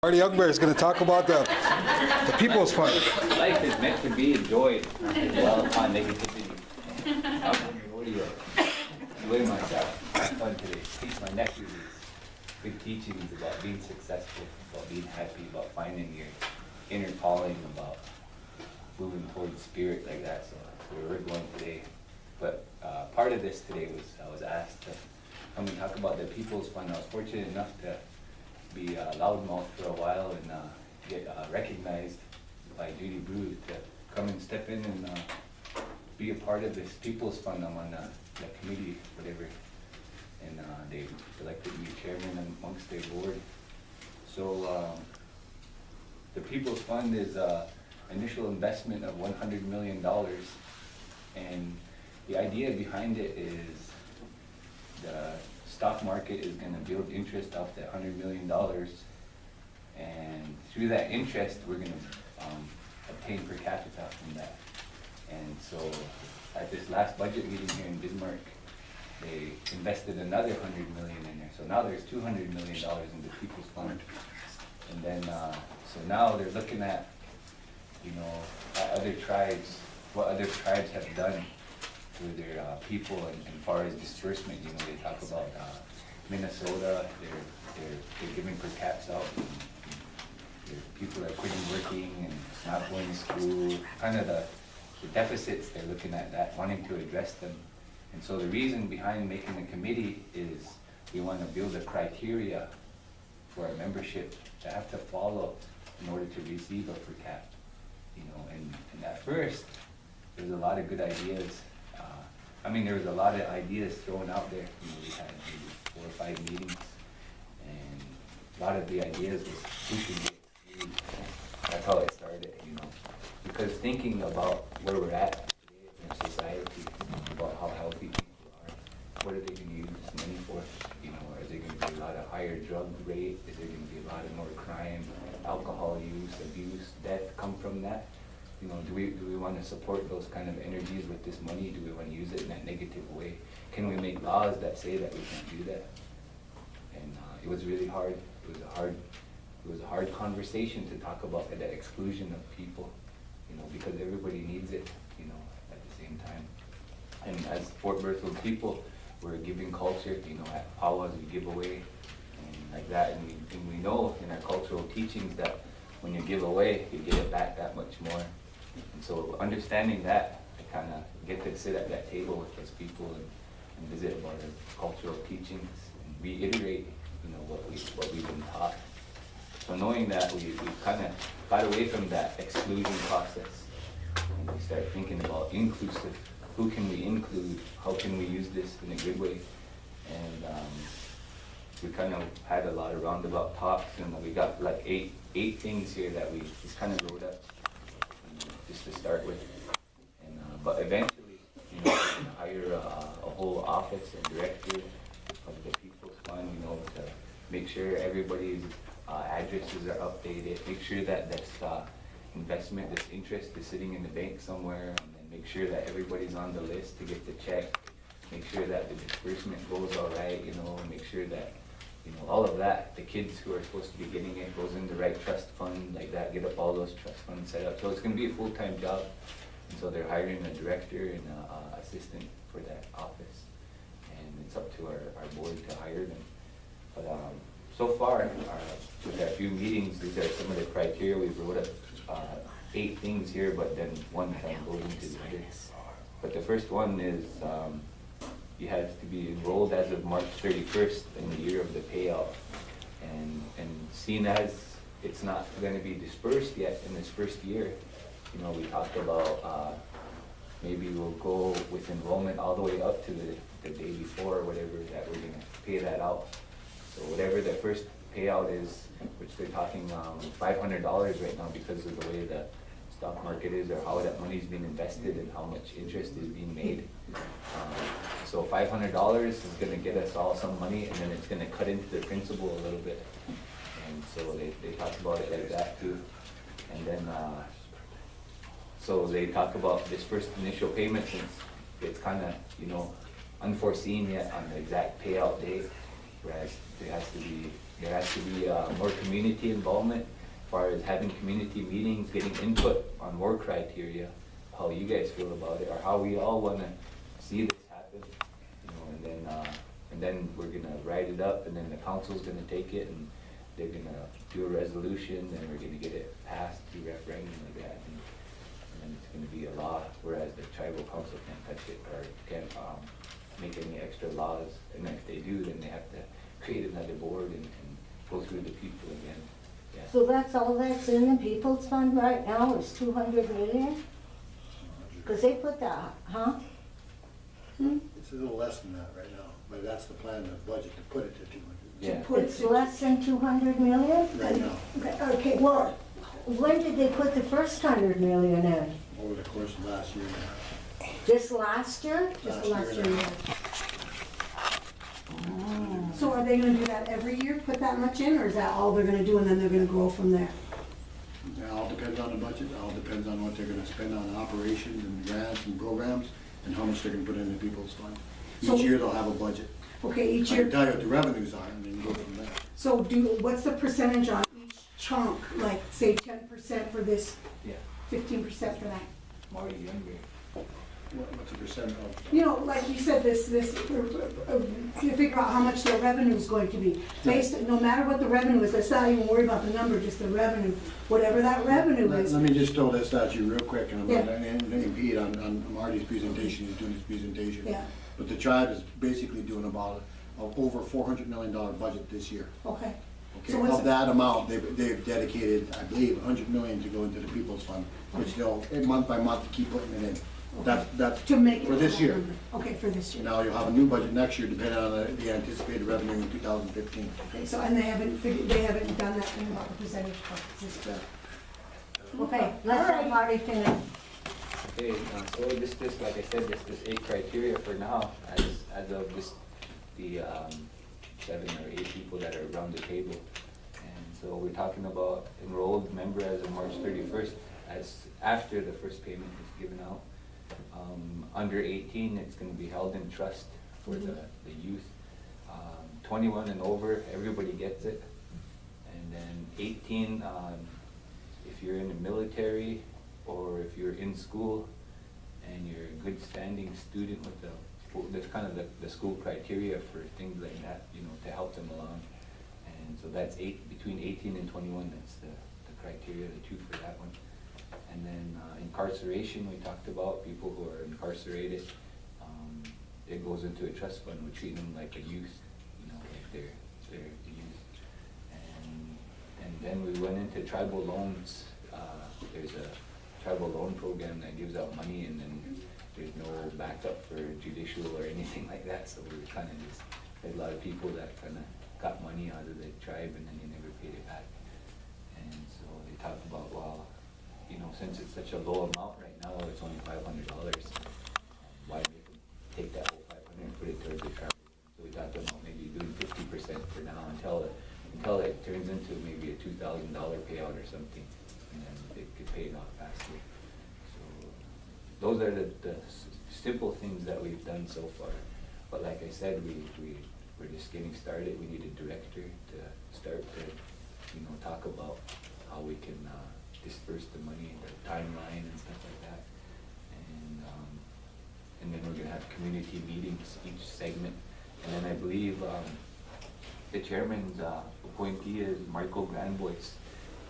Marty Youngbear is going to talk about the People's Fund. Life is meant to be enjoyed while upon negativity. I'm from your rodeo. Enjoy myself. Have fun today. Teach my nephew these big teachings about being successful, about being happy, about finding your inner calling, about moving towards spirit like that. So that's where we're going today. But part of this today was I was asked to come and talk about the People's Fund. I was fortunate enough to be loudmouth for a while and get recognized by Judy Brew to come and step in and be a part of this People's Fund. I'm on the committee, whatever, and they elected me chairman amongst their board. So the People's Fund is initial investment of $100 million, and the idea behind it is the stock market is going to build interest off that $100 million, and through that interest we're going to obtain per capita from that. And so at this last budget meeting here in Bismarck, they invested another $100 million in there. So now there's $200 million in the People's Fund. And then so now they're looking at, at other tribes, what other tribes have done for their people, and far as disbursement. They talk about Minnesota, they're giving per caps out, and people are quitting working and not going to school, kind of the deficits. They're looking at that, wanting to address them. And so the reason behind making the committee is we want to build a criteria for our membership to have to follow in order to receive a per cap. And at first there's a lot of good ideas. There was a lot of ideas thrown out there. We had maybe 4 or 5 meetings, and a lot of the ideas was who should get excluded. That's how it started, because thinking about where we're at today in society, about how healthy people are, what are they going to use this money for? Is there going to be a lot of higher drug rate? Is there going to be a lot of more crime, alcohol use, abuse, death come from that? Do we want to support those kind of energies with this money? Do we want to use it in that negative way? Can we make laws that say that we can't do that? And it was really hard. It was a hard conversation to talk about the exclusion of people, because everybody needs it, at the same time. And as Fort Berthold people, we're a giving culture. At powwows we give away, and like that. And we know in our cultural teachings that when you give away, you get it back that much more. And so understanding that, I kind of get to sit at that table with those people and visit about our cultural teachings and reiterate, what we've been taught. So knowing that, we kind of got away from that exclusion process, and we start thinking about inclusive. Who can we include? How can we use this in a good way? And we kind of had a lot of roundabout talks, and we got like eight things here that we just kind of wrote up, just to start with. And but eventually, we're going to hire a whole office and director of the People's Fund, to make sure everybody's addresses are updated, make sure that this investment, this interest is sitting in the bank somewhere, and then make sure that everybody's on the list to get the check, make sure that the disbursement goes all right, make sure that all of that, the kids who are supposed to be getting it goes in the right trust fund, like that, get up all those trust funds set up. So it's going to be a full-time job. And so they're hiring a director and an assistant for that office. And it's up to our board to hire them. But so far, with our few meetings, these are some of the criteria. We wrote up 8 things here, but then one kind of goes into the other. But the first one is you have to be enrolled as of March 31st in the year of the payout. And seeing as it's not going to be dispersed yet in this first year, we talked about maybe we'll go with enrollment all the way up to the day before or whatever, that we're going to pay that out. So whatever the first payout is, which they're talking $500 right now because of the way the stock market is, or how that money is being invested and how much interest is being made. So $500 is going to get us all some money, and then it's going to cut into the principal a little bit. And so they talk about it like that too. And then so they talk about this first initial payment, since it's kind of unforeseen yet on the exact payout date, whereas there has to be there has to be more community involvement as far as having community meetings, getting input on more criteria, how you guys feel about it, or how we all want to see this happen, you know, and then we're gonna write it up, and then the council's gonna take it, and they're gonna do a resolution, and we're gonna get it passed through referendum like that, and then it's gonna be a law, whereas the tribal council can't touch it, or can't make any extra laws, and if they do, then they have to create another board and go through the people again. Yeah. So that's all that's in the People's Fund right now is 200 million? Because they put that, huh? It's a little less than that right now, but that's the plan, the budget, to put it to 200. Yeah. It's less than 200 million? Right now, Okay, well, when did they put the first 100 million in? over the course of last year and a half. Just last year? Just last year and a half. So are they gonna do that every year, put that much in, or is that all they're gonna do and then they're gonna grow from there? It all depends on the budget, it all depends on what they're gonna spend on operations and grants and programs, and how much they're gonna put in the people's fund. So- Each year they'll have a budget. Okay, each I can year, tell you what the revenues are, and then go from there. so what's the percentage on each chunk? Like, say 10% for this, Yeah, 15% for that? Marty younger. What's the percent of? You know, like you said, you figure out how much their revenue is going to be. Based, no matter what the revenue is, let's not even worry about the number, just the revenue. Whatever that revenue Let is. me just throw this at you real quick, and I'm not Yeah. gonna impede on Marty's presentation, he's doing his presentation. Yeah. But the tribe is basically doing about over $400 million budget this year. Okay. Okay, So what's of that amount, they've dedicated, I believe, $100 million to go into the People's Fund, which they'll, month by month, keep putting it in. That's To make it. for this year. Okay, for this year. Now, you'll have a new budget next year, depending on the anticipated revenue in 2015. Okay, so, and they haven't done that thing about the percentage part, just, Okay, let's let Marty finish. Okay, so this, like I said, this 8 criteria for now, as of this, the 7 or 8 people that are around the table. And so we're talking about enrolled member as of March 31st, as after the first payment is given out. Under 18, it's gonna be held in trust for the youth. 21 and over, everybody gets it. And then 18, if you're in the military, or if you're in school and you're a good standing student with that's kind of the school criteria for things like that, you know, to help them along. And so that's between 18 and 21, that's the criteria, the 2 for that one. And then incarceration, we talked about people who are incarcerated. It goes into a trust fund, we treat them like a youth, you know, like they're the youth. And then we went into tribal loans. There's a tribal loan program that gives out money, and then there's no backup for judicial or anything like that, so we were kind of just, there's a lot of people that kind of got money out of the tribe and then they never paid it back. And so they talked about, well, you know, since it's such a low amount right now, it's only $500, why make them take that whole 500 and put it towards the tribe? So we talked about maybe doing 50% for now until it turns into maybe a $2,000 payout or something, and then it get paid off faster. So those are the simple things that we've done so far. But like I said, we're just getting started. We need a director to start to, you know, talk about how we can disperse the money, the timeline and stuff like that. And then we're gonna have community meetings each segment. And then I believe the chairman's appointee is Michael Grandboyce.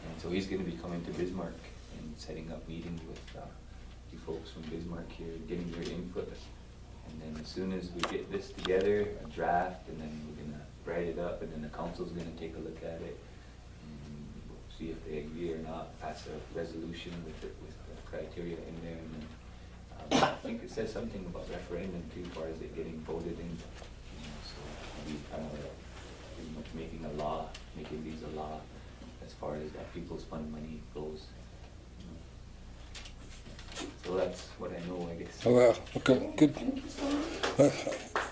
And so he's gonna be coming to Bismarck and setting up meetings with the folks from Bismarck here, getting their input. And then as soon as we get this together, a draft, and then we're gonna write it up, and then the council's gonna take a look at it. And we'll see if they agree or not, pass a resolution with the criteria in there. And then I think it says something about referendum too, as far as it getting voted in. You know, so we kind of pretty much making a law, making these a law as far as that people's fund money goes. You know. So that's what I know, I guess. Oh, well, okay, good.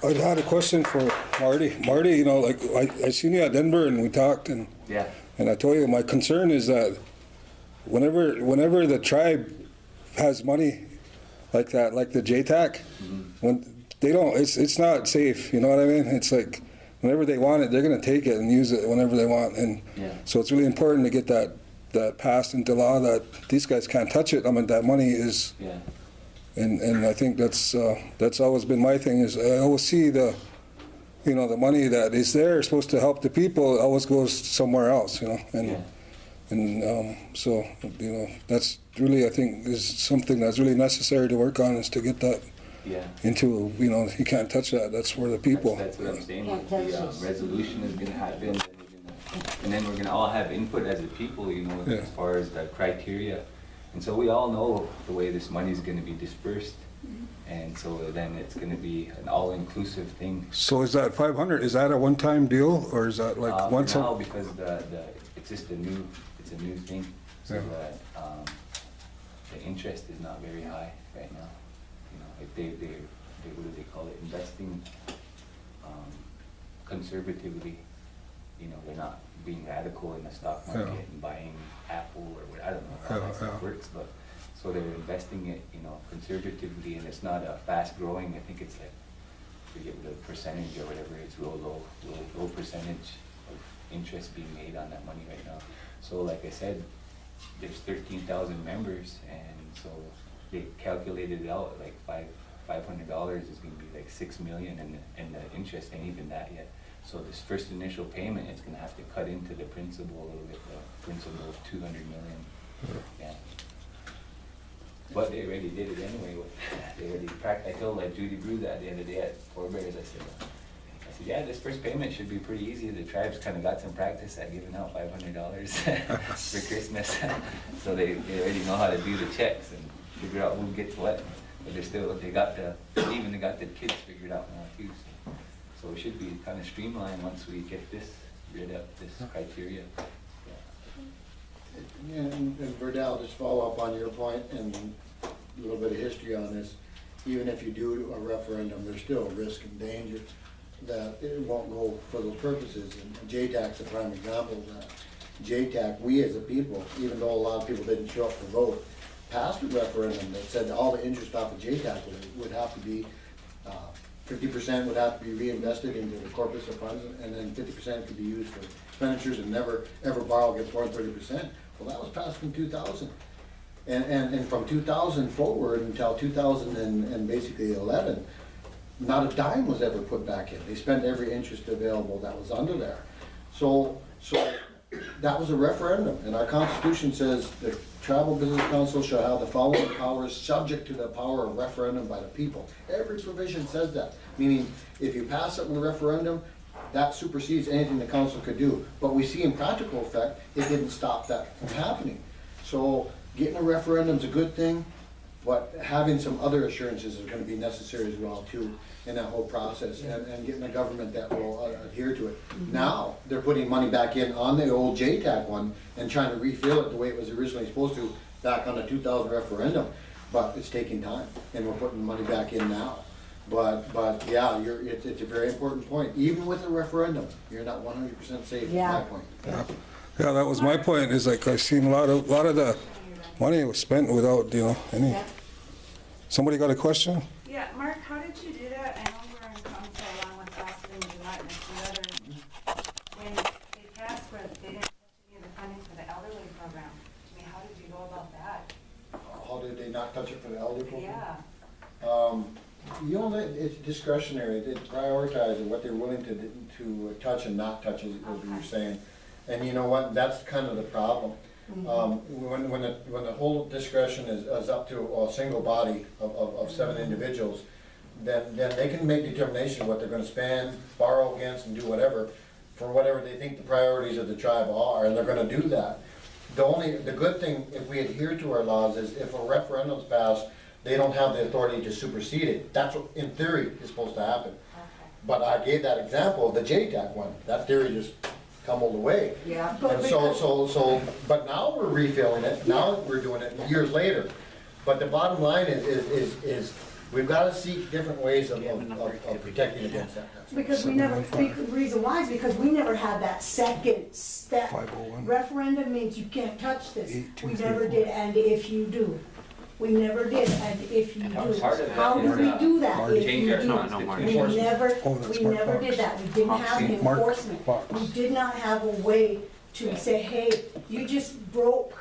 I had a question for Marty. Marty, you know, like I seen you at Denver and we talked, and Yeah. and I told you my concern is that whenever the tribe has money like that, like the JTAC, when they don't, it's not safe. You know what I mean? It's like whenever they want it, they're gonna take it and use it whenever they want. And Yeah. so it's really important to get that passed into law, that these guys can't touch it. I mean, that money is, Yeah. and I think that's always been my thing, is I always see the money that is there, supposed to help the people, always goes somewhere else, so, that's really, I think, is something that's really necessary to work on, is to get that Yeah. into, you can't touch that, that's for the people. That's what I'm saying. Can't The touch this. resolution is gonna happen, and then we're gonna all have input as a people, Yeah. as far as the criteria. And so we all know the way this money is gonna be dispersed. And so then it's gonna be an all-inclusive thing. So is that 500, is that a one-time deal, or is that like For once? now, because it's just a new thing, so Yeah. that, the interest is not very high right now. If they, what do they call it, investing, conservatively, they're not being radical in the stock market Yeah. and buying Apple or what, I don't know how that stuff works, but, so they're investing it, conservatively, and it's not a fast growing, I think it's like, I forget the percentage or whatever, it's real low percentage of interest being made on that money right now. So like I said, there's 13,000 members, and so they calculated it out, like $500 is gonna be like $6 million, and the interest ain't even that yet. So this first initial payment, it's gonna have to cut into the principal a little bit, the principal of 200 million. Yeah. But they already did it anyway. They already I told like Judy Brew that the other day at Four Bears, I said, yeah, this first payment should be pretty easy. The tribe's kind of got some practice at giving out $500 for Christmas. So they already know how to do the checks and figure out who gets what. But they got the kids figured out now too. So it should be kind of streamlined once we get rid of this criteria. And Verdell, just follow up on your point and a little bit of history on this. Even if you do a referendum, there's still a risk and danger that it won't go for those purposes. And JTAC's a prime example of that. JTAC, we as a people, even though a lot of people didn't show up to vote, passed a referendum that said all the interest off of JTAC would have to be 50% would have to be reinvested into the corpus of funds, and then 50% could be used for expenditures and never ever borrow against more than 30%. Well, that was passed in 2000. And from 2000 forward until 2000 and basically 11, not a dime was ever put back in. They spent every interest available that was under there. So that was a referendum, and our Constitution says the Tribal Business Council shall have the following powers subject to the power of referendum by the people. Every provision says that, meaning if you pass it in a referendum, that supersedes anything the council could do. But we see in practical effect, it didn't stop that from happening. So getting a referendum is a good thing, but having some other assurances is going to be necessary as well too in that whole process, and getting a government that will adhere to it. Now they're putting money back in on the old JTAC one and trying to refill it the way it was originally supposed to back on the 2000 referendum, but it's taking time, and we're putting money back in now. But yeah, it's a very important point. Even with a referendum, you're not 100% safe. Yeah. At my point. Yeah, that was my point, is like, I've seen a lot of the money was spent without, any. Somebody got a question? Yeah, Mark, how did you do that? I know we're in council along with Austin and Gillette and a few others. When they passed where they didn't touch any of the funding for the elderly program, I mean, how did you go about that? How did they not touch it for the elder program? Yeah. It's discretionary. They prioritize what they're willing to touch and not touch, as what you're saying. And you know what? That's kind of the problem. When the whole discretion is up to a single body of 7 individuals, then they can make determination what they're going to spend, borrow against, and do whatever for whatever they think the priorities of the tribe are, and they're going to do that. The good thing, if we adhere to our laws, is if a referendum's passed, they don't have the authority to supersede it. That's what, in theory, is supposed to happen. Okay. But I gave that example of the JTAC one. That theory just tumbled away. Yeah. And but now we're refilling it. Now we're doing it years later. But the bottom line is we've got to seek different ways of protecting against that. Because we never, the reason why is because we never had that second step. 501. Referendum means you can't touch this. 8, 2, We 3, never 4. did, and if you do. We never did, and if you do, Part of that how is, do we do that? If change you our do, constitution. we never, Oh, that's we Mark never Fox. did that. We didn't have the Mark enforcement. Fox. We did not have a way to say, hey, you just broke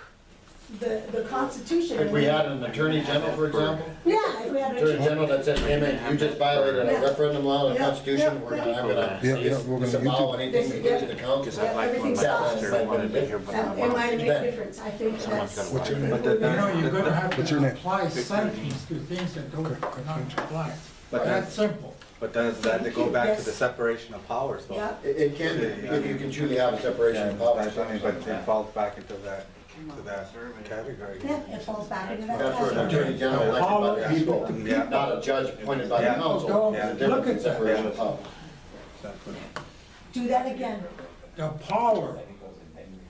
the Constitution. If we had an attorney general, for example, Yeah, if we had attorney a. general that said, hey man, you just violated a Yeah. referendum law, the Yeah. Constitution, I'm gonna Yeah, we're gonna disavow YouTube. anything to do with the council. Yeah, everything stops. That might be different. It might make a difference, I think that's. What's your name? You know, you're gonna have What's your to name? apply sanctions to things that don't, are not compliant. But that's simple. But does that go back to the separation of powers though? Yeah, It can, if you can truly have a separation of powers. But it falls back into that category. yeah, it falls back into that. That's where an category. attorney general elected by the people, Yeah. not a judge appointed by the Yeah. council. Yeah. There's a Look difference in at that. separation of powers. Do that again. The power,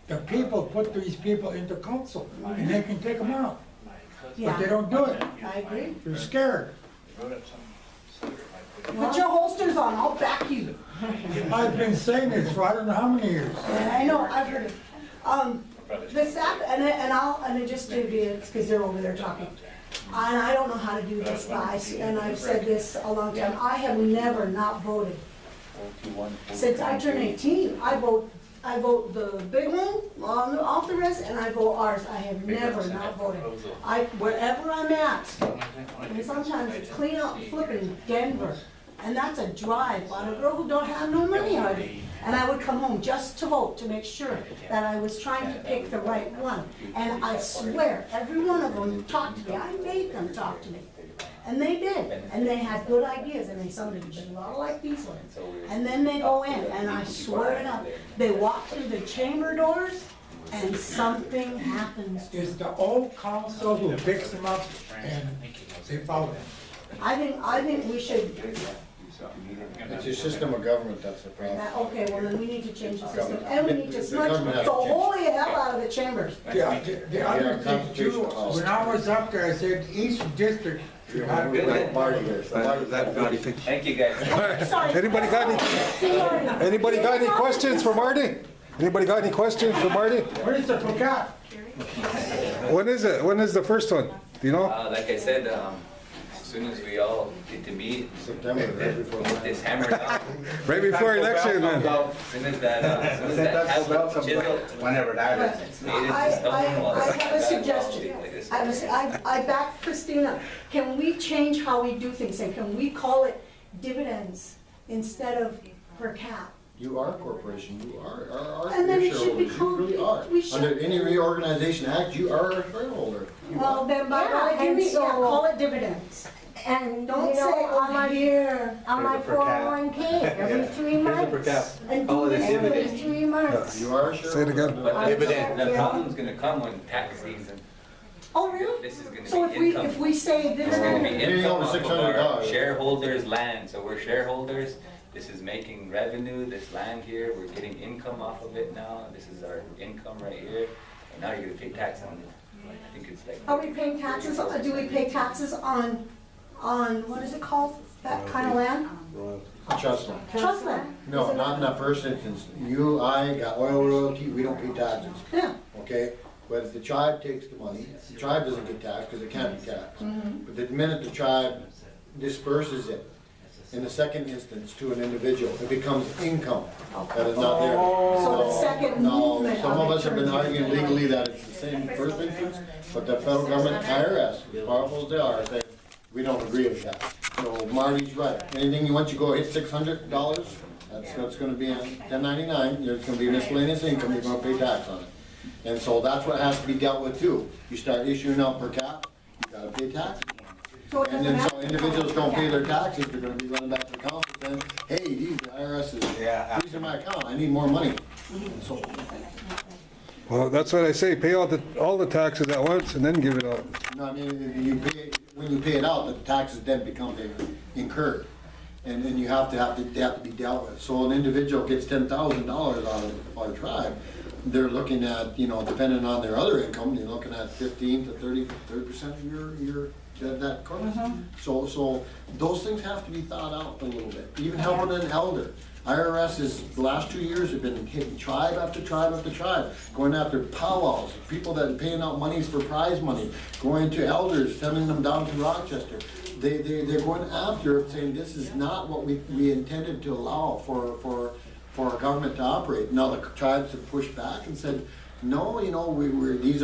the people put these people into council, and they can take them out. But they Yeah, don't do it. I agree. They're scared. Put your holsters on, I'll back you. I've been saying this for I don't know how many years. Yeah, I know, I've heard it. The staff, and it just to be, it's because they're over there talking. And I don't know how to do this, guys, and I've said this a long time, I have never not voted. Since I turned 18, I vote the big one, off the rest, and I vote ours. I have never not voted. Wherever I'm at, and sometimes it's clean out flipping Denver, and that's a drive on a girl who don't have no money hardly. And I would come home just to vote, to make sure that I was trying to pick the right one. And I swear, every one of them talked to me. I made them talk to me. And they did, and they had good ideas, and they sounded a lot like these ones. And then they go in, and I swear to God, they walk through the chamber doors, and something happens. It's the old council who picks them up and they follow them. I think we should, It's your system of government that's the problem. okay, well then we need to change the system, and we need to smudge the holy hell out of the chambers. The other thing too, when I was up there, I said each district should have. Marty here. So Marty- Thank you, guys. Sorry. Anybody got any questions for Marty? Anybody got any questions for Marty? What is the per cap? When is it? When is the first one? Do you know? Like I said, as soon as we all get to meet, September, right before. get this hammered out. Right before election, man. As soon as that tablet chiseled, Whenever that is. it's made into stone. I have a suggestion. I back Christina. Can we change how we do things, and can we call it dividends instead of per cap? You are a corporation, you are And then your it should be shareholders, you really are. we should- Under any reorganization act, you are a shareholder. You Well, are. then by Yeah, God, give me, and so- call it dividends. And, Don't you know, say, on oh, my, here. on my Here's a per cap. 401K, every 3 months. And Call do it a this Every dividend. 3 months. You are a Say it shareholder. again. But Dividend. the problem's gonna come when tax season. Oh, really? This is gonna So be if income. we say It's gonna be dividend, Anything income over off of our $600. shareholders' land, so we're shareholders, this is making revenue, this land here, we're getting income off of it now, this is our income right here, and now you're gonna pay tax on it. I think it's like. are we paying taxes, do we pay taxes on, what is it called? That kind of land? Trust them. Trust land. No, not in the first instance. You, I got oil royalty, we don't pay taxes, Yeah. okay? But if the tribe takes the money, the tribe doesn't get taxed because it can't be taxed. But the minute the tribe disperses it, in the second instance to an individual, it becomes income that is not there. So the second movement Some of of it us have been turns arguing into- legally that it's the same first instance, but the federal government, IRS, as powerful as they are, say, we don't agree with that. So Marty's right. Anything, once you go hit $600, that's gonna be on 1099, there's gonna be miscellaneous income, you're gonna pay tax on it. And so that's what has to be dealt with too. You start issuing out per cap, you gotta pay taxes. So it And doesn't then have so to individuals come- don't pay their taxes, they're gonna be running back to the council saying, hey, the IRS is Yeah. freezing my account, I need more money. And so, Well, that's what I say. Pay all the taxes at once and then give it out. no, I mean, when you pay it out, the taxes then become incurred. And then they have to be dealt with. So an individual gets $10,000 out of our tribe, they're looking at, depending on their other income, you're looking at 15 to 30% of your that corpus. So those things have to be thought out a little bit, even helping an elder. IRS is, the last 2 years have been hitting tribe after tribe after tribe, going after powwows, people that are paying out monies for prize money, going to elders, sending them down to Rochester. They're going after it, saying this is not what we intended to allow for our government to operate. Now the tribes have pushed back and said, no, you know, these